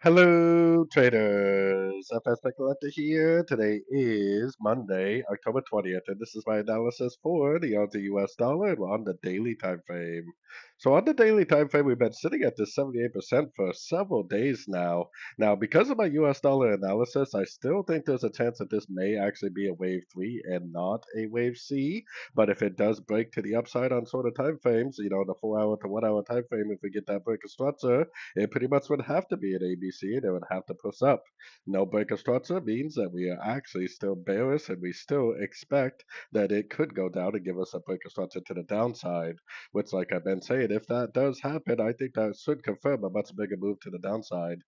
Hello, traders. FX Pip Collector here. Today is Monday, October 20th, and this is my analysis for the Aussie US dollar and we're on the daily time frame. So on the daily time frame, we've been sitting at this 78% for several days now. Now, because of my US dollar analysis, I still think there's a chance that this may actually be a wave 3 and not a wave C. But if it does break to the upside on sort of time frames, the 4 hour to 1 hour time frame, if we get that break of structure, it pretty much would have to be an ABC and it would have to push up. No break of structure means that we are actually still bearish and we still expect that it could go down and give us a break of structure to the downside, which, like I've been saying, if that does happen, I think that should confirm a much bigger move to the downside.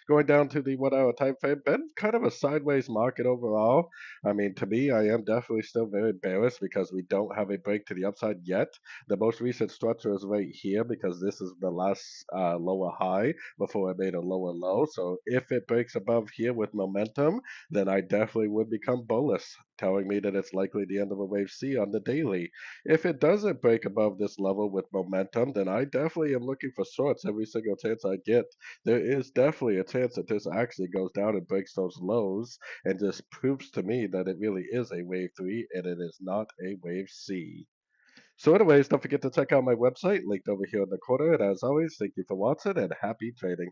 Going down to the 1 hour time frame, been kind of a sideways market overall. I mean, to me, I am definitely still very bearish because we don't have a break to the upside yet. The most recent structure is right here because this is the last lower high before it made a lower low. So if it breaks above here with momentum, then I definitely would become bullish, telling me that it's likely the end of a wave C on the daily. If it doesn't break above this level with momentum, then I definitely am looking for shorts every single chance I get. There is definitely a chance that this actually goes down and breaks those lows and just proves to me that it really is a wave 3 and it is not a wave C. So anyways, don't forget to check out my website linked over here in the corner. And as always, thank you for watching and happy trading.